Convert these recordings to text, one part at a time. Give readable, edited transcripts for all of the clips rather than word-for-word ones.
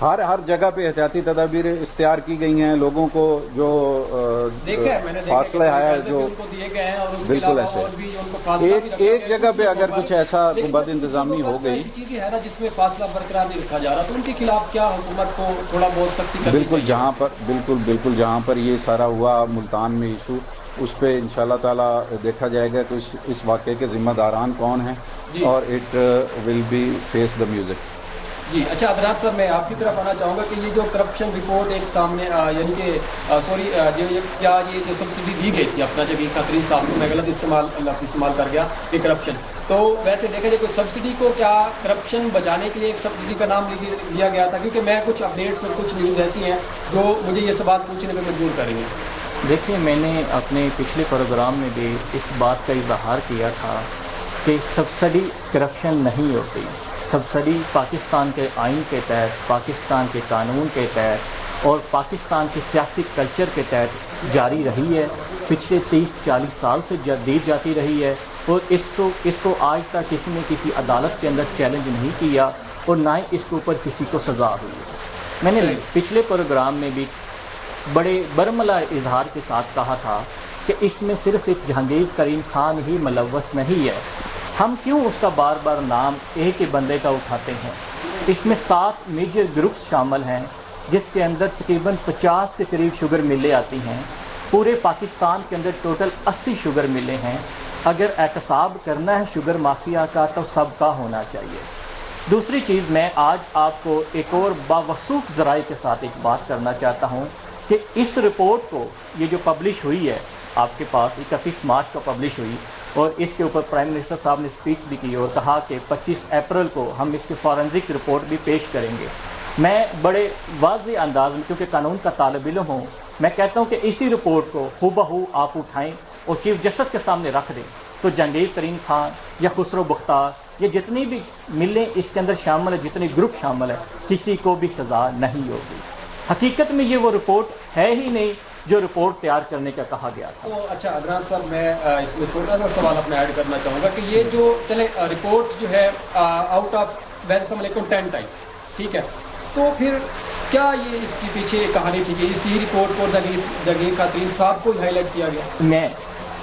ہر جگہ پہ احتیاطی تدابیر اختیار کی گئی ہیں. لوگوں کو جو فاصلہ ہے جو بالکل ایسے ایک جگہ پہ اگر کچھ ایسا بد انتظامی ہو گئی چیزیں ہے نا جس میں فاصلہ برقرار نہیں رکھا جا رہا تو ان کے خلاف کیا حکومت کو تھوڑا بہت سختی کرنی بالکل جہاں پر بالکل جہاں پر یہ سارا ہوا ملتان میں ایشو اس پہ انشاءاللہ تعالیٰ دیکھا جائے گا کہ اس واقعے کے ذمہ داران کون ہیں اور it will be face the music. جی اچھا عدنان صاحب میں آپ کی طرف آنا چاہوں گا کہ یہ جو کرپشن رپورٹ ایک سامنے یعنی کہ کیا یہ جو سبسڈی دی گئی تھی اپنا جب خاترین صاحب کو میں غلط استعمال کر گیا کہ کرپشن تو ویسے دیکھا جائے کوئی سبسڈی کو کیا کرپشن بچانے کے لیے ایک سبسڈی کا نام لیا گیا تھا کیونکہ میں کچھ اپڈیٹس اور کچھ نیوز ایسی ہیں جو مجھے یہ سوال پوچھنے میں مجبور کریں گے. دیکھیے میں نے اپنے پچھلے پروگرام میں بھی اس بات کا اظہار کیا تھا کہ سبسڈی کرپشن نہیں ہوتی. سبسڈی پاکستان کے آئین کے تحت پاکستان کے قانون کے تحت اور پاکستان کے سیاسی کلچر کے تحت جاری رہی ہے. پچھلے 30-40 سال سے دی جاتی رہی ہے اور اس کو آج تک کسی نے کسی عدالت کے اندر چیلنج نہیں کیا اور نہ ہی اس کے اوپر کسی کو سزا ہوئی ہے. میں نے پچھلے پروگرام میں بھی بڑے برملا اظہار کے ساتھ کہا تھا کہ اس میں صرف ایک جہانگیر ترین خان ہی ملوث نہیں ہے. ہم کیوں اس کا بار بار نام ایک ہی بندے کا اٹھاتے ہیں؟ اس میں 7 میجر گروپس شامل ہیں جس کے اندر تقریباً 50 کے قریب شوگر ملیں آتی ہیں. پورے پاکستان کے اندر ٹوٹل 80 شوگر ملیں ہیں. اگر احتساب کرنا ہے شوگر مافیا کا تو سب کا ہونا چاہیے. دوسری چیز میں آج آپ کو ایک اور باوثوق ذرائع کے ساتھ ایک بات کرنا چاہتا ہوں کہ اس رپورٹ کو یہ جو پبلش ہوئی ہے آپ کے پاس 31 مارچ کو پبلش ہوئی اور اس کے اوپر پرائم منسٹر صاحب نے اسپیچ بھی کی اور کہا کہ 25 اپریل کو ہم اس کی فورنزک رپورٹ بھی پیش کریں گے. میں بڑے واضح انداز میں کیونکہ قانون کا طالب علم ہوں میں کہتا ہوں کہ اسی رپورٹ کو ہو بہو آپ اٹھائیں اور چیف جسٹس کے سامنے رکھ دیں تو جہانگیر ترین خان یا خسرو بختار یا جتنی بھی ملیں اس کے اندر شامل ہے جتنے گروپ شامل ہے کسی کو بھی سزا نہیں ہوگی. حقیقت میں یہ وہ رپورٹ ہے ہی نہیں جو رپورٹ تیار کرنے کا کہا گیا تھا. تو اچھا عدنان صاحب میں اس میں چھوٹا سا سوال اپنا ایڈ کرنا چاہوں گا کہ یہ جو چلے رپورٹ جو ہے آؤٹ آف ویسے سمجھ لیکن 10 ٹائپ ٹھیک ہے تو پھر کیا یہ اس کے پیچھے کہانی تھی کہ اسی رپورٹ کو جہانگیر خاترین صاحب کو ہائی لائٹ کیا گیا؟ میں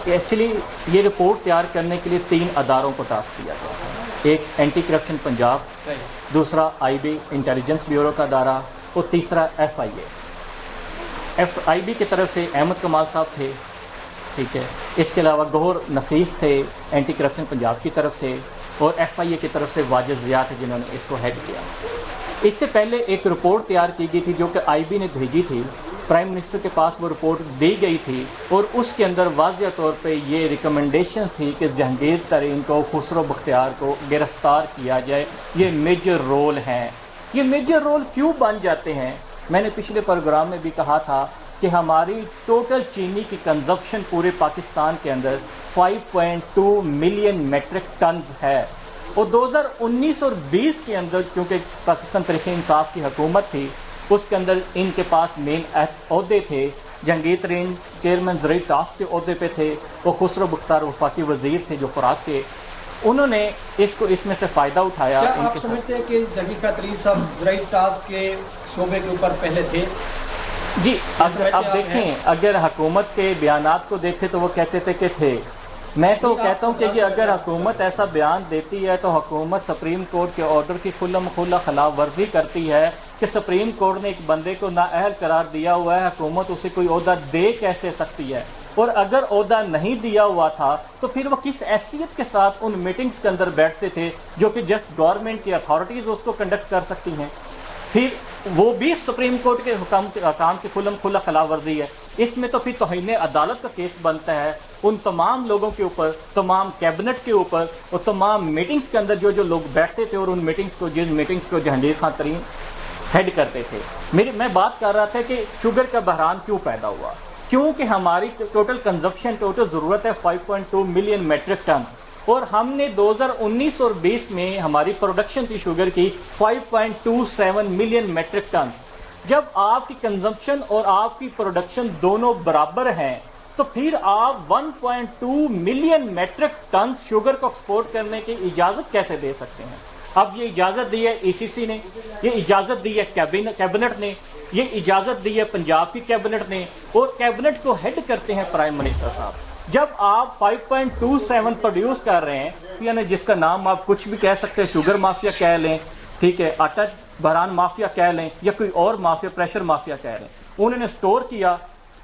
ایکچولی یہ رپورٹ تیار کرنے کے لیے 3 اداروں کو ٹاسک کیا گیا تھا. ایک اینٹی کرپشن پنجاب, دوسرا IB انٹیلیجنس بیورو کا ادارہ اور تیسرا FIA. FIB کی طرف سے احمد کمال صاحب تھے ٹھیک ہے. اس کے علاوہ گوہر نفیس تھے اینٹی کرپشن پنجاب کی طرف سے اور FIA کی طرف سے واجد ضیاء تھے جنہوں نے اس کو ہیڈ کیا. اس سے پہلے ایک رپورٹ تیار کی گئی تھی جو کہ IB نے بھیجی تھی پرائم منسٹر کے پاس وہ رپورٹ دی گئی تھی اور اس کے اندر واضح طور پہ یہ ریکمنڈیشن تھی کہ جہانگیر ترین کو خسرو بختیار کو گرفتار کیا جائے. یہ میجر رول ہیں. یہ میجر رول کیوں بن جاتے ہیں؟ میں نے پچھلے پروگرام میں بھی کہا تھا کہ ہماری ٹوٹل چینی کی کنزمپشن پورے پاکستان کے اندر 5.2 ملین میٹرک ٹنز ہے اور 2019 اور 20 کے اندر کیونکہ پاکستان تحریک انصاف کی حکومت تھی اس کے اندر ان کے پاس مین عہدے تھے. جہانگیر ترین چیئرمین زرعی ٹاسک کے عہدے پہ تھے اور خسرو بختار وفاقی وزیر تھے جو خوراک کے. انہوں نے اس میں سے فائدہ اٹھایا. کیا آپ سمجھتے ہیں کہ جہانگیر خاترین صاحب زرعی ٹاسک کے شعبے کے اوپر پہلے تھے؟ جی اب دیکھیں اگر حکومت کے بیانات کو دیکھیں تو وہ کہتے تھے کہ تھے. میں تو کہتا ہوں کہ اگر حکومت ایسا بیان دیتی ہے تو حکومت سپریم کورٹ کے آرڈر کی کھلا خلاف ورزی کرتی ہے کہ سپریم کورٹ نے ایک بندے کو نااہل قرار دیا ہوا ہے, حکومت اسے کوئی عہدہ دے کیسے سکتی ہے؟ اور اگر عہدہ نہیں دیا ہوا تھا تو پھر وہ کس حیثیت کے ساتھ ان میٹنگز کے اندر بیٹھتے تھے جو کہ جسٹ گورنمنٹ کی اتھارٹیز اس کو کنڈکٹ کر سکتی ہیں؟ پھر وہ بھی سپریم کورٹ کے حکام کی کھلا خلاف ورزی ہے. اس میں تو پھر توہین عدالت کا کیس بنتا ہے ان تمام لوگوں کے اوپر, تمام کیبنٹ کے اوپر اور تمام میٹنگز کے اندر جو لوگ بیٹھتے تھے اور ان جن میٹنگز کو جہانگیر خان ترین ہیڈ کرتے تھے. میں بات کر رہا تھا کہ شوگر کا بحران کیوں پیدا ہوا؟ کیونکہ ہماری ٹوٹل کنزمپشن ٹوٹل ضرورت ہے 5.2 ملین میٹرک ٹن اور ہم نے 2019 اور 20 میں ہماری پروڈکشن تھی شوگر کی 5.27 ملین میٹرک ٹن. جب آپ کی کنزمپشن اور آپ کی پروڈکشن دونوں برابر ہیں تو پھر آپ 1.2 ملین میٹرک ٹن شوگر کو ایکسپورٹ کرنے کی اجازت کیسے دے سکتے ہیں؟ اب یہ اجازت دی ہے ECC نے، یہ اجازت دی ہے کیبنٹ نے، یہ اجازت دی ہے پنجاب کی کیبنٹ نے، اور کیبنٹ کو ہیڈ کرتے ہیں پرائم منسٹر صاحب۔ جب آپ 5.27 پروڈیوس کر رہے ہیں، یعنی جس کا نام آپ کچھ بھی کہہ سکتے ہیں، شوگر مافیا کہہ لیں، ٹھیک ہے، آٹا بحران مافیا کہہ لیں، یا کوئی اور مافیا، پریشر مافیا کہہ لیں، انہوں نے سٹور کیا،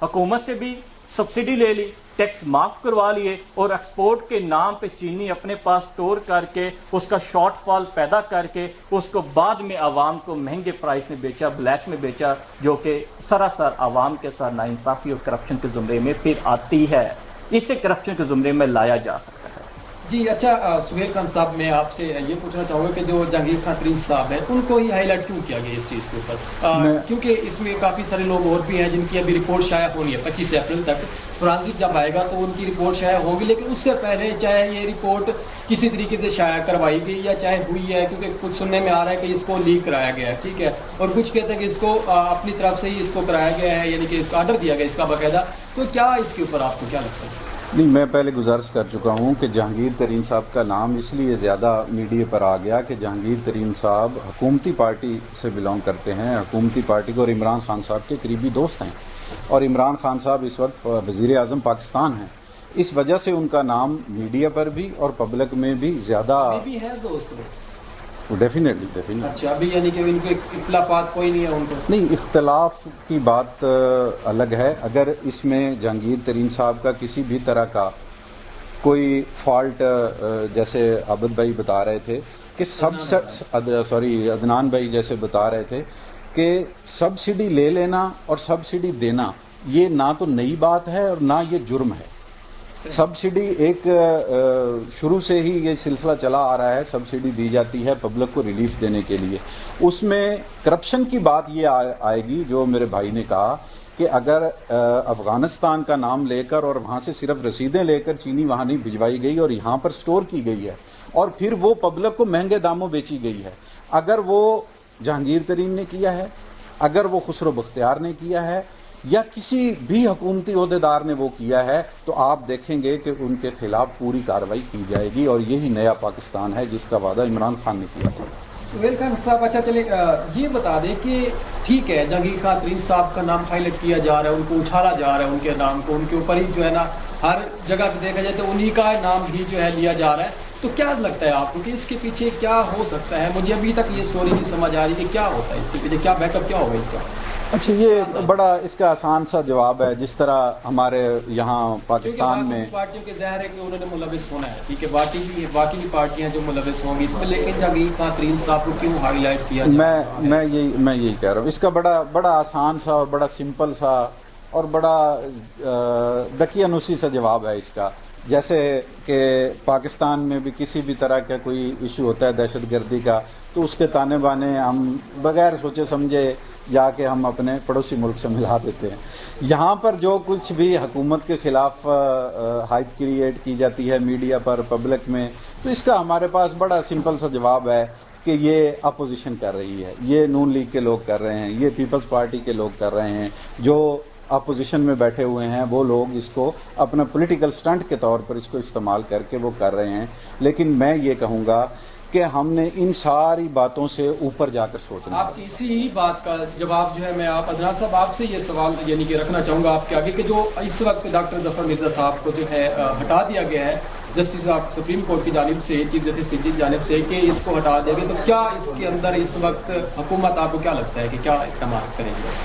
حکومت سے بھی سبسڈی لے لی، ٹیکس معاف کروا لیے، اور ایکسپورٹ کے نام پہ چینی اپنے پاس سٹور کر کے اس کا شارٹ فال پیدا کر کے اس کو بعد میں عوام کو مہنگے پرائس میں بیچا، بلیک میں بیچا، جو کہ سراسر عوام کے ساتھ ناانصافی اور کرپشن کے زمرے میں پھر آتی ہے۔ اسے کرپشن کے زمرے میں لایا جا سکتا ہے۔ جی اچھا سہیل خان صاحب، میں آپ سے یہ ترین چاہوں گا کہ جو جہانگیر خان ترین صاحب ہیں ان کو ہی ہائی لائٹ کیوں کیا گیا اس چیز کے اوپر؟ کیونکہ اس میں کافی سارے لوگ اور بھی ہیں جن کی ابھی رپورٹ شائع ہونی ہے 25 اپریل تک، فرانسک جب آئے گا تو ان کی رپورٹ شائع ہوگی، لیکن اس سے پہلے چاہے یہ رپورٹ کسی طریقے سے شائع کروائی گئی یا چاہے ہوئی ہے، کیونکہ کچھ سننے میں آ رہا ہے کہ اس کو لیک کرایا گیا ہے، ٹھیک ہے، اور کچھ کہتے ہیں کہ اس کو اپنی طرف سے ہی اس کو کرایا گیا ہے، یعنی کہ اس کا آرڈر دیا گیا اس کا باقاعدہ، تو کیا اس کے اوپر آپ کو کیا لگتا ہے؟ نہیں، میں پہلے گزارش کر چکا ہوں کہ جہانگیر ترین صاحب کا نام اس لیے زیادہ میڈیا پر آ گیا کہ جہانگیر ترین صاحب حکومتی پارٹی سے بلونگ کرتے ہیں، حکومتی پارٹی کو، اور عمران خان صاحب کے قریبی دوست ہیں، اور عمران خان صاحب اس وقت وزیر اعظم پاکستان ہیں، اس وجہ سے ان کا نام میڈیا پر بھی اور پبلک میں بھی زیادہ بھی ہے دوست۔ ڈیفینیٹلی اچھا، ابھی یعنی کہ ان کے اختلافات کوئی نہیں ہے ان کو؟ نہیں، اختلاف کی بات الگ ہے۔ اگر اس میں جہانگیر ترین صاحب کا کسی بھی طرح کا کوئی فالٹ، جیسے عابد بھائی بتا رہے تھے کہ عدنان بھائی جیسے بتا رہے تھے کہ سبسڈی لے لینا اور سبسڈی دینا یہ نہ تو نئی بات ہے اور نہ یہ جرم ہے۔ سبسڈی ایک شروع سے ہی یہ سلسلہ چلا آ رہا ہے، سبسڈی دی جاتی ہے پبلک کو ریلیف دینے کے لیے۔ اس میں کرپشن کی بات یہ آئے گی جو میرے بھائی نے کہا کہ اگر افغانستان کا نام لے کر اور وہاں سے صرف رسیدیں لے کر چینی وہاں نہیں بھجوائی گئی اور یہاں پر سٹور کی گئی ہے اور پھر وہ پبلک کو مہنگے داموں بیچی گئی ہے، اگر وہ جہانگیر ترین نے کیا ہے، اگر وہ خسرو بختیار نے کیا ہے، یا کسی بھی حکومتی عہدیدار نے وہ کیا ہے، تو آپ دیکھیں گے کہ ان کے خلاف پوری کارروائی کی جائے گی، اور یہی نیا پاکستان ہے جس کا وعدہ عمران خان نے کیا تھا۔ سہیل خان صاحب، اچھا چلے یہ بتا دیں کہ ٹھیک ہے جہانگیر خان ترین صاحب کا نام ہائی لائٹ کیا جا رہا ہے، ان کو اچھالا جا رہا ہے، ان کے نام کو ان کے اوپر ہی جو ہے نا ہر جگہ پہ دیکھا جائے تو انہی کا نام ہی جو ہے لیا جا رہا ہے، تو کیا لگتا ہے آپ کو کہ اس کے پیچھے کیا ہو سکتا ہے؟ مجھے ابھی تک یہ سٹوری نہیں سمجھ آ رہی کہ کیا ہوتا ہے اس کے پیچھے، کیا بیک اپ کیا ہوگا اس کا؟ اچھا، یہ بڑا اس کا آسان سا جواب ہے، جس طرح ہمارے یہاں پاکستان میں پارٹیوں کے ظاہر ہے کہ انہوں نے ملوث ہونا ہے، ٹھیک ہے، باقی بھی پارٹیاں جو ملوث ہوں گی اس میں، لیکن جہانگیر خان ترین صاحب کو کیوں ہائی لائٹ کیا؟ میں یہی کہہ رہا ہوں، اس کا بڑا آسان سا اور بڑا سمپل سا اور بڑا دقیانوسی سا جواب ہے اس کا۔ جیسے کہ پاکستان میں بھی کسی بھی طرح کا کوئی ایشو ہوتا ہے دہشت گردی کا، تو اس کے تانے بانے ہم بغیر سوچے سمجھے جا کے ہم اپنے پڑوسی ملک سے ملا دیتے ہیں۔ یہاں پر جو کچھ بھی حکومت کے خلاف ہائپ کریٹ کی جاتی ہے میڈیا پر، پبلک میں، تو اس کا ہمارے پاس بڑا سمپل سا جواب ہے کہ یہ اپوزیشن کر رہی ہے، یہ نون لیگ کے لوگ کر رہے ہیں، یہ پیپلز پارٹی کے لوگ کر رہے ہیں، جو اپوزیشن میں بیٹھے ہوئے ہیں وہ لوگ اس کو اپنا پولیٹیکل سٹنٹ کے طور پر اس کو استعمال کر کے وہ کر رہے ہیں۔ لیکن میں یہ کہوں گا کہ ہم نے ان ساری باتوں سے اوپر جا کر سوچنا ہے۔ آپ کی اسی ہی بات کا جواب جو ہے میں عدنان صاحب آپ سے یہ سوال یعنی کہ رکھنا چاہوں گا آپ کے آگے کہ جو اس وقت ڈاکٹر ظفر مرزا صاحب کو جو ہے ہٹا دیا گیا ہے جسٹس آف سپریم کورٹ کی جانب سے، چیف جسٹس کی جانب سے، کہ اس کو ہٹا دیا گیا، تو کیا اس کے اندر اس وقت حکومت آپ کو کیا لگتا ہے کہ کیا اقدامات کریں گے؟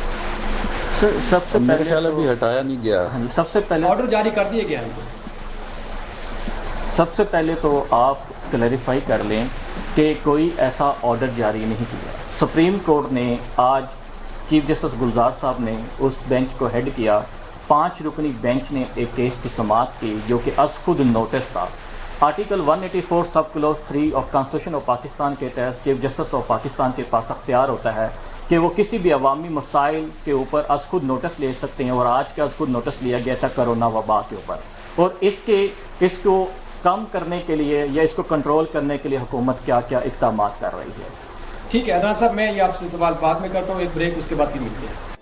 سب سے میرے خیال ابھی ہٹایا نہیں گیا، سب سے پہلے آرڈر جاری کر دیے گئے ہیں۔ سب سے پہلے تو آپ کلیریفائی کر لیں کہ کوئی ایسا آرڈر جاری نہیں کیا۔ سپریم کورٹ نے آج چیف جسٹس گلزار صاحب نے اس بینچ کو ہیڈ کیا، 5 رکنی بینچ نے ایک کیس کی سماعت کی جو کہ از خود نوٹس تھا۔ Article 184 sub clause 3 of constitution of Pakistan کے تحت چیف جسٹس آف پاکستان کے پاس اختیار ہوتا ہے کہ وہ کسی بھی عوامی مسائل کے اوپر از خود نوٹس لے سکتے ہیں، اور آج کا از خود نوٹس لیا گیا تھا کرونا وبا کے اوپر، اور اس کو کم کرنے کے لیے یا اس کو کنٹرول کرنے کے لیے حکومت کیا کیا اقدامات کر رہی ہے۔ ٹھیک ہے عدنان صاحب، میں یہ آپ سے سوال بعد میں کرتا ہوں، ایک بریک، اس کے بعد پھر ملتے ہیں۔